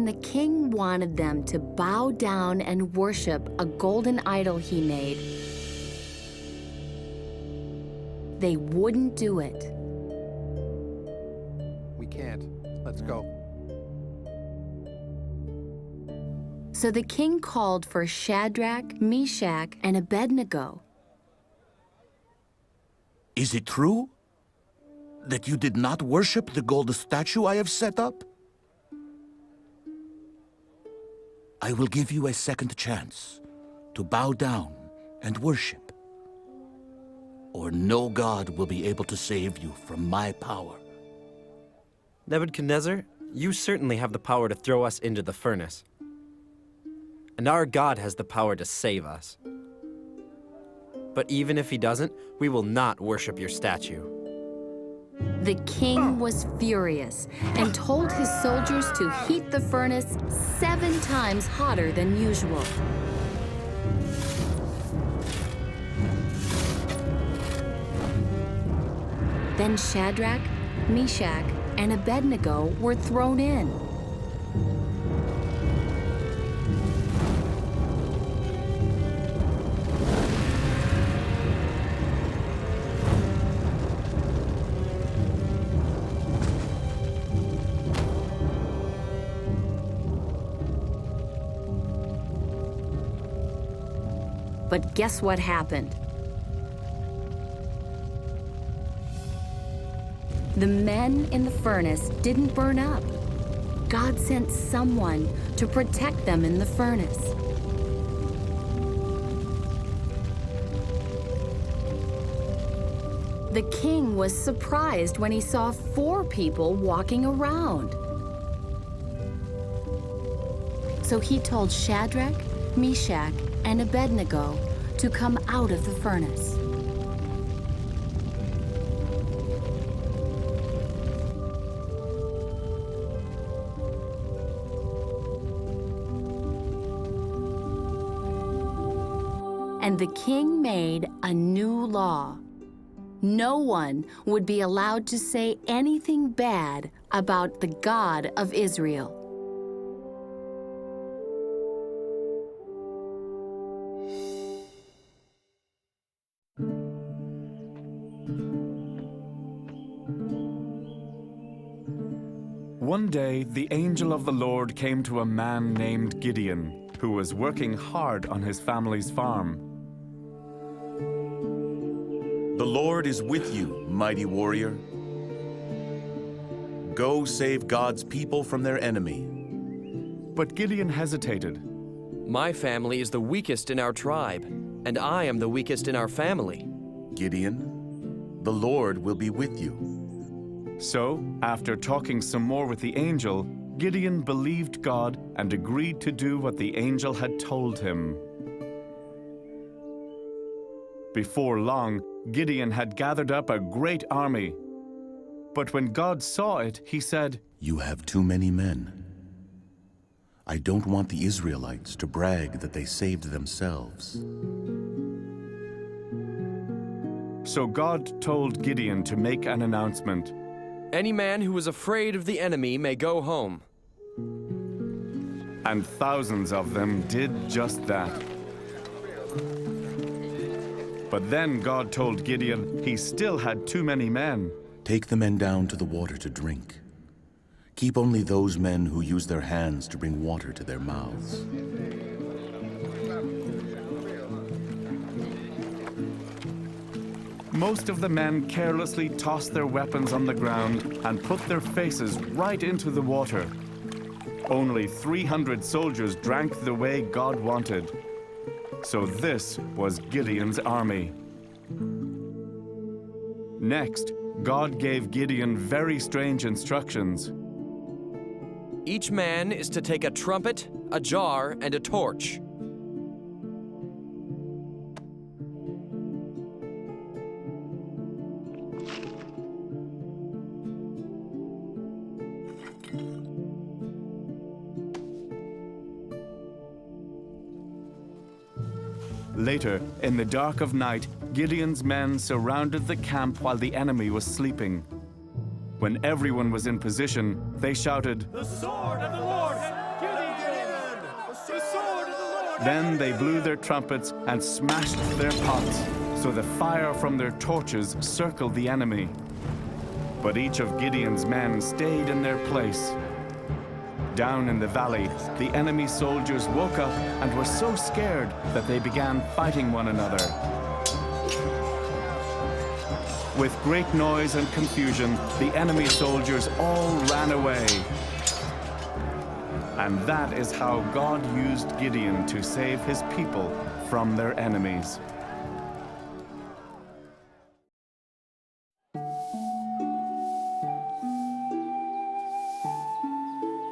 when the king wanted them to bow down and worship a golden idol he made, they wouldn't do it. We can't. Let's go. So the king called for Shadrach, Meshach, and Abednego. Is it true that you did not worship the golden statue I have set up? I will give you a second chance to bow down and worship, or no God will be able to save you from my power. Nebuchadnezzar, you certainly have the power to throw us into the furnace. And our God has the power to save us. But even if he doesn't, we will not worship your statue. The king was furious and told his soldiers to heat the furnace 7 times hotter than usual. Then Shadrach, Meshach, and Abednego were thrown in. But guess what happened? The men in the furnace didn't burn up. God sent someone to protect them in the furnace. The king was surprised when he saw 4 people walking around. So he told Shadrach, Meshach, and Abednego to come out of the furnace. And the king made a new law. No one would be allowed to say anything bad about the God of Israel. One day, the angel of the Lord came to a man named Gideon, who was working hard on his family's farm. The Lord is with you, mighty warrior. Go save God's people from their enemy. But Gideon hesitated. My family is the weakest in our tribe, and I am the weakest in our family. Gideon, the Lord will be with you. So, after talking some more with the angel, Gideon believed God and agreed to do what the angel had told him. Before long, Gideon had gathered up a great army. But when God saw it, he said, You have too many men. I don't want the Israelites to brag that they saved themselves. So God told Gideon to make an announcement. Any man who is afraid of the enemy may go home. And thousands of them did just that. But then God told Gideon he still had too many men. Take the men down to the water to drink. Keep only those men who use their hands to bring water to their mouths. Most of the men carelessly tossed their weapons on the ground and put their faces right into the water. Only 300 soldiers drank the way God wanted. So this was Gideon's army. Next, God gave Gideon very strange instructions. Each man is to take a trumpet, a jar, and a torch. Later, in the dark of night, Gideon's men surrounded the camp while the enemy was sleeping. When everyone was in position, they shouted, The sword of the Lord has Then they blew their trumpets and smashed their pots, so the fire from their torches circled the enemy. But each of Gideon's men stayed in their place. Down in the valley, the enemy soldiers woke up and were so scared that they began fighting one another. With great noise and confusion, the enemy soldiers all ran away. And that is how God used Gideon to save his people from their enemies.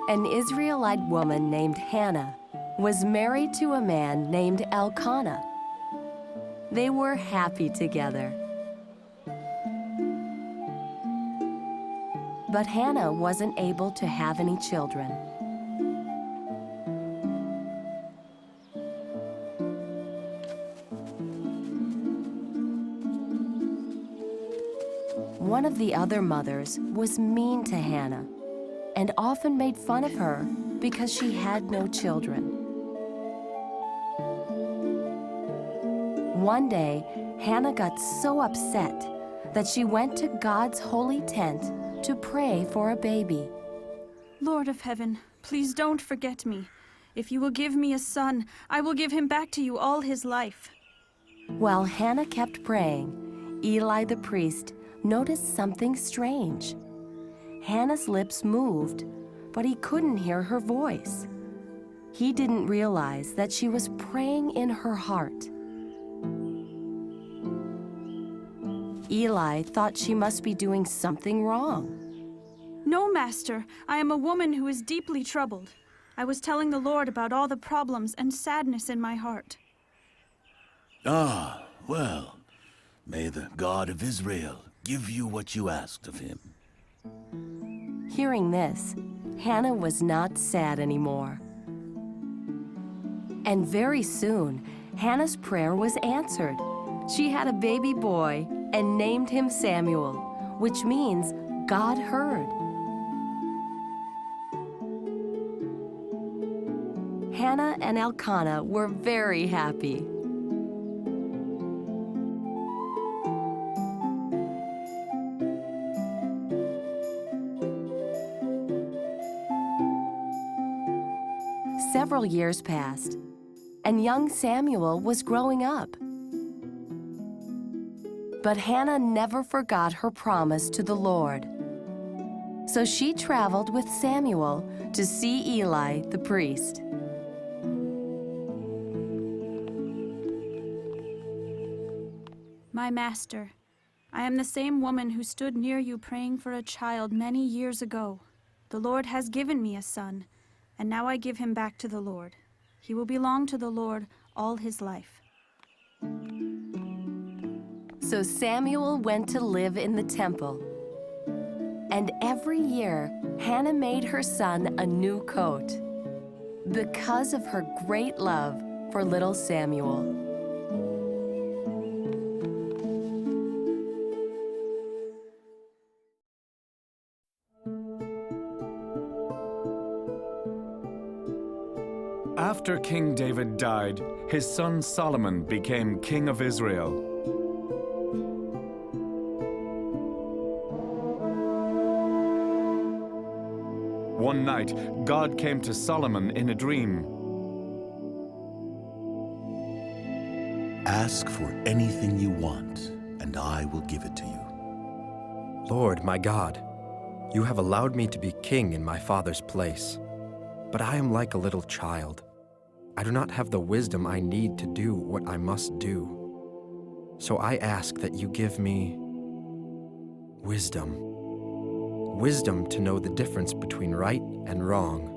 An Israelite woman named Hannah was married to a man named Elkanah. They were happy together. But Hannah wasn't able to have any children. One of the other mothers was mean to Hannah and often made fun of her because she had no children. One day, Hannah got so upset that she went to God's holy tent to pray for a baby. Lord of heaven, please don't forget me. If you will give me a son, I will give him back to you all his life. While Hannah kept praying, Eli the priest noticed something strange. Hannah's lips moved, but he couldn't hear her voice. He didn't realize that she was praying in her heart. Eli thought she must be doing something wrong. No, Master, I am a woman who is deeply troubled. I was telling the Lord about all the problems and sadness in my heart. Ah, well, may the God of Israel give you what you asked of him. Hearing this, Hannah was not sad anymore. And very soon, Hannah's prayer was answered. She had a baby boy and named him Samuel, which means God heard. Hannah and Elkanah were very happy. Several years passed, and young Samuel was growing up. But Hannah never forgot her promise to the Lord. So she traveled with Samuel to see Eli the priest. My master, I am the same woman who stood near you praying for a child many years ago. The Lord has given me a son, and now I give him back to the Lord. He will belong to the Lord all his life. So Samuel went to live in the temple. And every year, Hannah made her son a new coat because of her great love for little Samuel. After King David died, his son Solomon became king of Israel. One night, God came to Solomon in a dream. Ask for anything you want, and I will give it to you. Lord, my God, you have allowed me to be king in my father's place. But I am like a little child. I do not have the wisdom I need to do what I must do. So I ask that you give me wisdom. Wisdom to know the difference between right and wrong.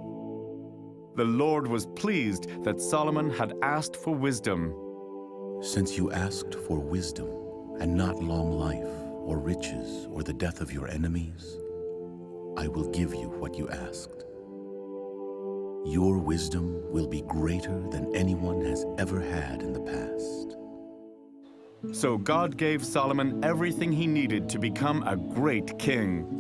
The Lord was pleased that Solomon had asked for wisdom. Since you asked for wisdom, and not long life, or riches, or the death of your enemies, I will give you what you asked. Your wisdom will be greater than anyone has ever had in the past. So God gave Solomon everything he needed to become a great king.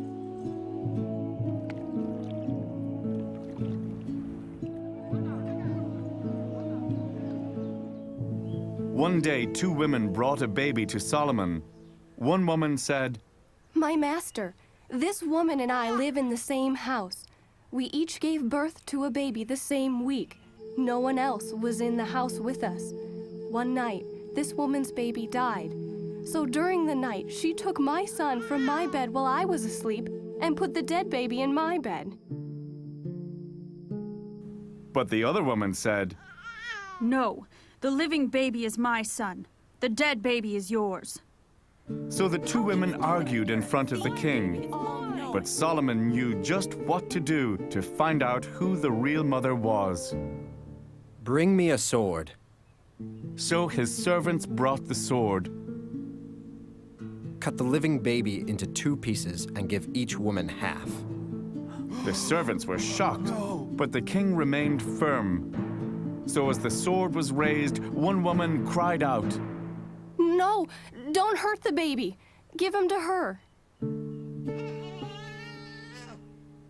One day, two women brought a baby to Solomon. One woman said, My master, this woman and I live in the same house. We each gave birth to a baby the same week. No one else was in the house with us. One night, this woman's baby died. So during the night, she took my son from my bed while I was asleep and put the dead baby in my bed. but the other woman said, No, the living baby is my son. The dead baby is yours. So the two women argued in front of the king. But Solomon knew just what to do to find out who the real mother was. Bring me a sword. So his servants brought the sword. Cut the living baby into 2 pieces and give each woman half. The servants were shocked, but the king remained firm. So as the sword was raised, one woman cried out, No, don't hurt the baby. Give him to her.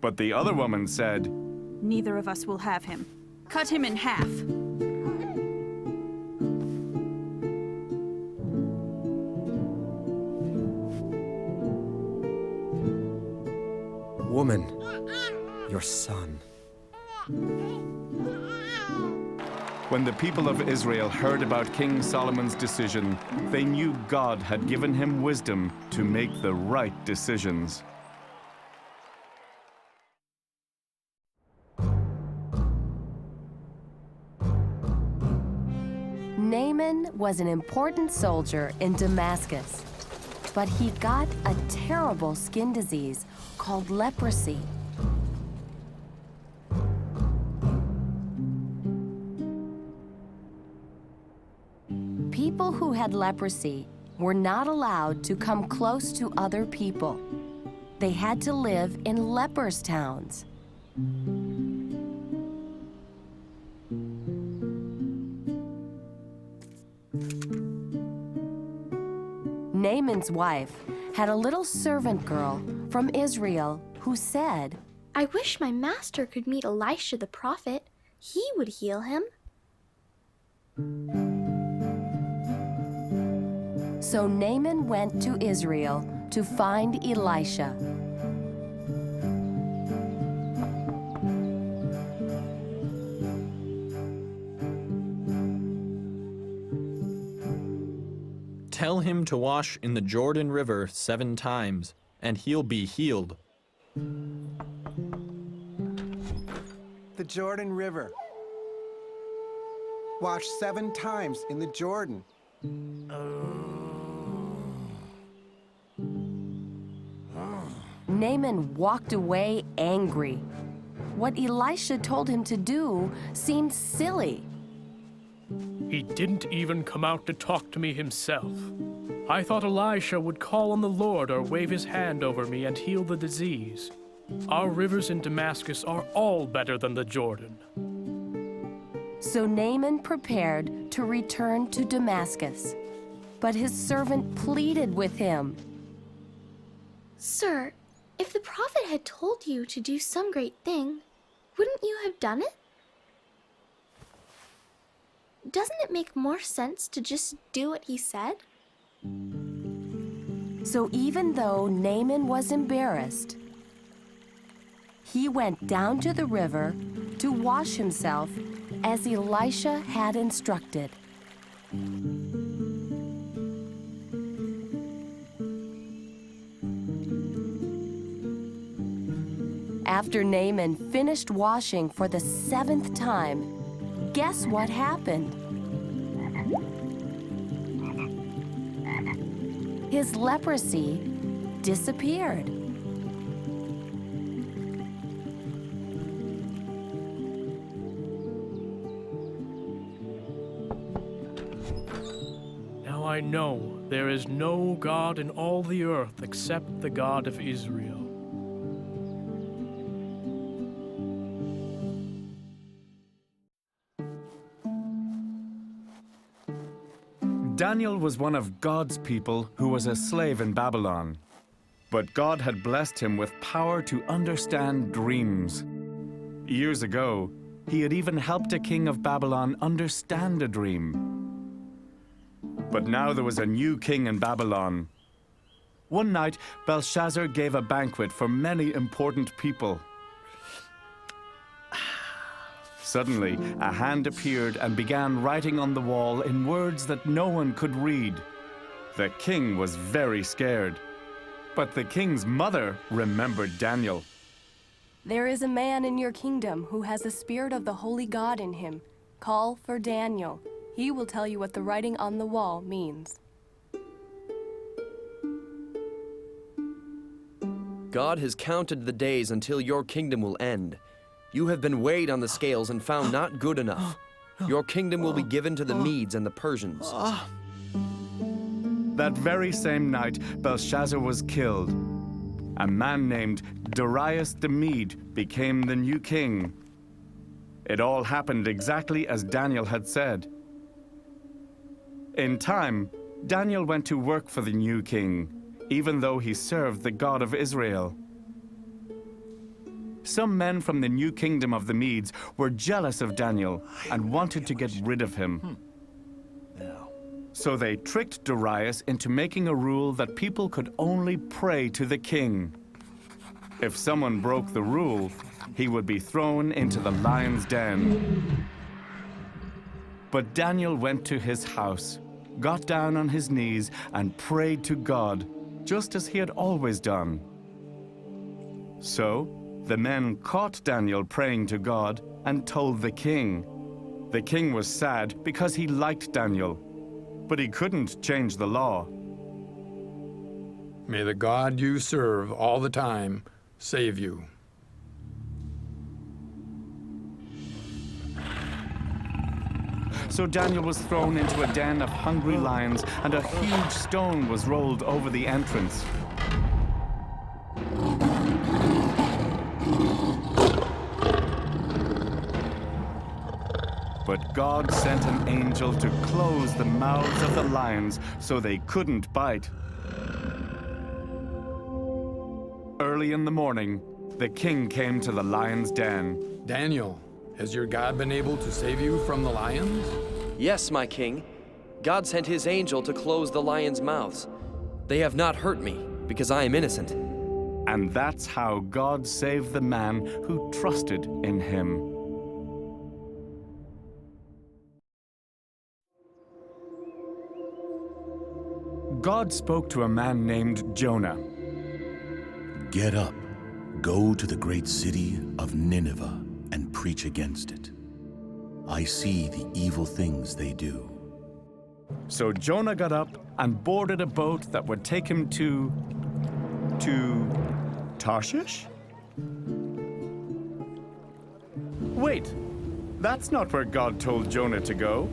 But the other woman said, Neither of us will have him. Cut him in half. Woman, your son. When the people of Israel heard about King Solomon's decision, they knew God had given him wisdom to make the right decisions. Naaman was an important soldier in Damascus, but he got a terrible skin disease called leprosy. People who had leprosy were not allowed to come close to other people. They had to live in lepers' towns. Naaman's wife had a little servant girl from Israel who said, I wish my master could meet Elisha the prophet. He would heal him. So Naaman went to Israel to find Elisha. Tell him to wash in the Jordan River 7 times, and he'll be healed. The Jordan River. Wash 7 times in the Jordan. Naaman walked away angry. What Elisha told him to do seemed silly. He didn't even come out to talk to me himself. I thought Elisha would call on the Lord or wave his hand over me and heal the disease. Our rivers in Damascus are all better than the Jordan. So Naaman prepared to return to Damascus. But his servant pleaded with him. Sir, if the prophet had told you to do some great thing, wouldn't you have done it? Doesn't it make more sense to just do what he said? So even though Naaman was embarrassed, he went down to the river to wash himself as Elisha had instructed. After Naaman finished washing for the 7th time, guess what happened? His leprosy disappeared. Now I know there is no God in all the earth except the God of Israel. Daniel was one of God's people who was a slave in Babylon. But God had blessed him with power to understand dreams. Years ago, he had even helped a king of Babylon understand a dream. But now there was a new king in Babylon. One night, Belshazzar gave a banquet for many important people. Suddenly, a hand appeared and began writing on the wall in words that no one could read. The king was very scared. But the king's mother remembered Daniel. There is a man in your kingdom who has the spirit of the holy God in him. Call for Daniel. He will tell you what the writing on the wall means. God has counted the days until your kingdom will end. You have been weighed on the scales and found not good enough. Your kingdom will be given to the Medes and the Persians. That very same night, Belshazzar was killed. A man named Darius the Mede became the new king. It all happened exactly as Daniel had said. In time, Daniel went to work for the new king, even though he served the God of Israel. Some men from the new kingdom of the Medes were jealous of Daniel and wanted to get rid of him. So they tricked Darius into making a rule that people could only pray to the king. If someone broke the rule, he would be thrown into the lion's den. But Daniel went to his house, got down on his knees, and prayed to God, just as he had always done. So the men caught Daniel praying to God and told the king. The king was sad because he liked Daniel, but he couldn't change the law. May the God you serve all the time save you. So Daniel was thrown into a den of hungry lions, and a huge stone was rolled over the entrance. But God sent an angel to close the mouths of the lions so they couldn't bite. Early in the morning, the king came to the lion's den. Daniel, has your God been able to save you from the lions? Yes, my king. God sent his angel to close the lions' mouths. They have not hurt me, because I am innocent. And that's how God saved the man who trusted in him. God spoke to a man named Jonah. Get up, go to the great city of Nineveh and preach against it. I see the evil things they do. So Jonah got up and boarded a boat that would take him to Tarshish? Wait, that's not where God told Jonah to go.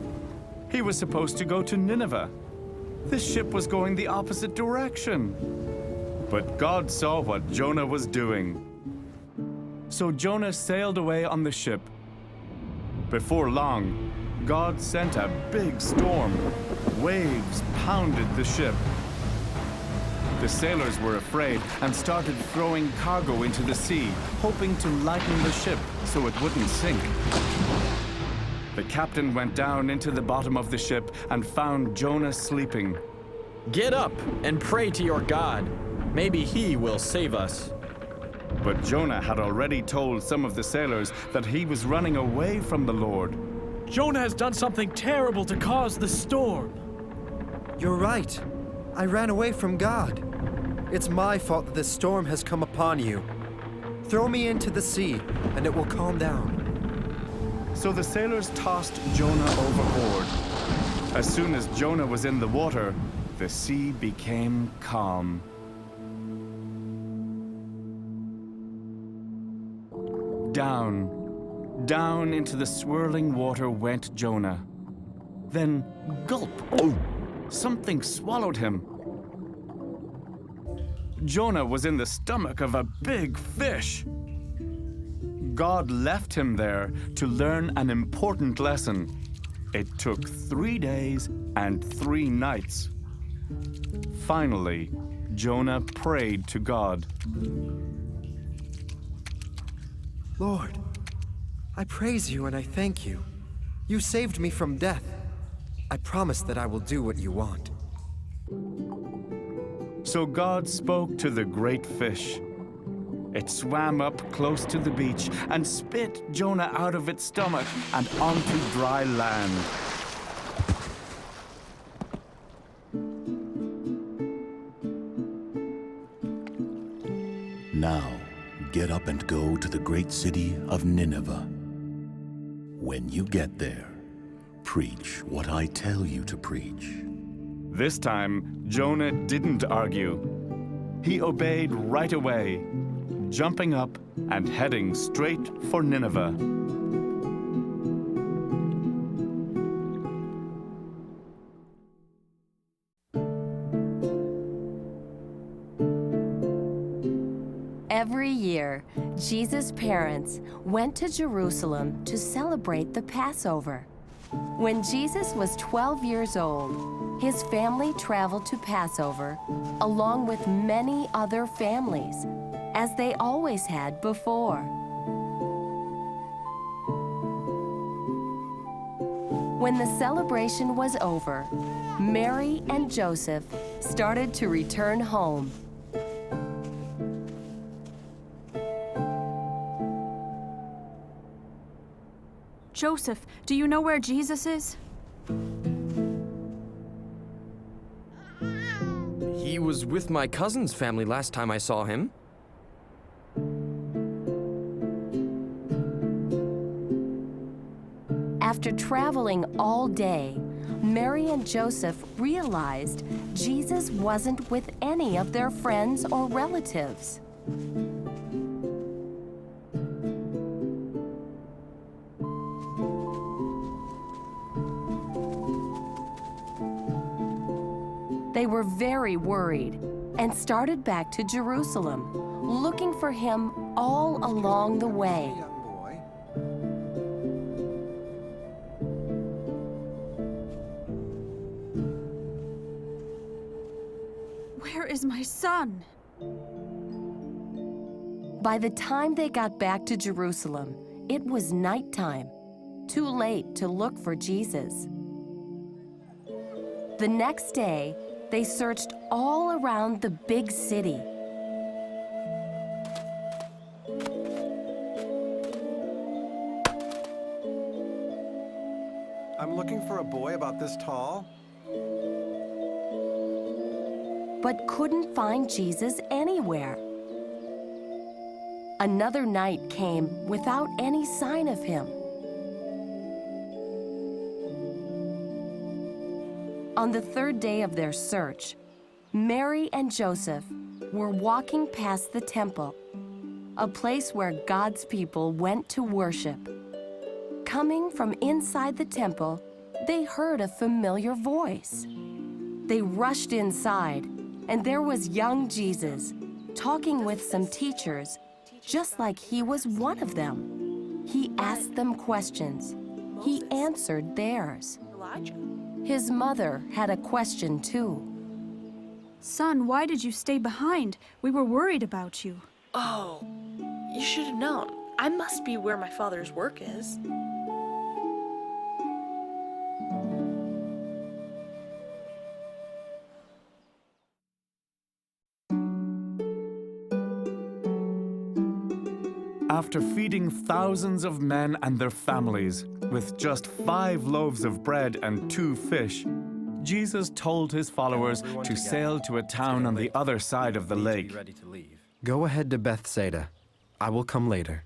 He was supposed to go to Nineveh. This ship was going the opposite direction. But God saw what Jonah was doing. So Jonah sailed away on the ship. Before long, God sent a big storm. Waves pounded the ship. The sailors were afraid and started throwing cargo into the sea, hoping to lighten the ship so it wouldn't sink. The captain went down into the bottom of the ship and found Jonah sleeping. Get up and pray to your God. Maybe he will save us. But Jonah had already told some of the sailors that he was running away from the Lord. Jonah has done something terrible to cause the storm. You're right. I ran away from God. It's my fault that this storm has come upon you. Throw me into the sea, and it will calm down. So the sailors tossed Jonah overboard. As soon as Jonah was in the water, the sea became calm. Down into the swirling water went Jonah. Then, gulp! Something swallowed him. Jonah was in the stomach of a big fish. God left him there to learn an important lesson. It took 3 days and 3 nights. Finally, Jonah prayed to God. Lord, I praise you and I thank you. You saved me from death. I promise that I will do what you want. So God spoke to the great fish. It swam up close to the beach and spit Jonah out of its stomach and onto dry land. Now, get up and go to the great city of Nineveh. When you get there, preach what I tell you to preach. This time, Jonah didn't argue. He obeyed right away, jumping up and heading straight for Nineveh. Every year, Jesus' parents went to Jerusalem to celebrate the Passover. When Jesus was 12 years old, his family traveled to Passover along with many other families, as they always had before. When the celebration was over, Mary and Joseph started to return home. Joseph, do you know where Jesus is? He was with my cousin's family last time I saw him. After traveling all day, Mary and Joseph realized Jesus wasn't with any of their friends or relatives. They were very worried and started back to Jerusalem, looking for him all along the way. Where is my son? By the time they got back to Jerusalem, it was nighttime, too late to look for Jesus. The next day, they searched all around the big city. I'm looking for a boy about this tall. But couldn't find Jesus anywhere. Another night came without any sign of him. On the third day of their search, Mary and Joseph were walking past the temple, a place where God's people went to worship. Coming from inside the temple, they heard a familiar voice. They rushed inside, and there was young Jesus talking with some teachers, just like he was one of them. He asked them questions. He answered theirs. His mother had a question too. Son, why did you stay behind? We were worried about you. Oh, you should have known. I must be where my father's work is. After feeding thousands of men and their families with just 5 loaves of bread and 2 fish, Jesus told his followers to sail to a town on the other side of the lake. Go ahead to Bethsaida. I will come later.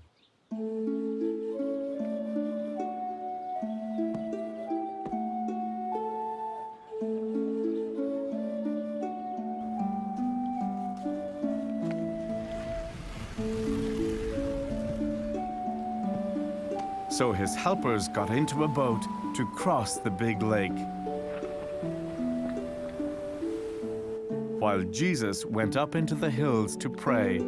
So his helpers got into a boat to cross the big lake. While Jesus went up into the hills to pray,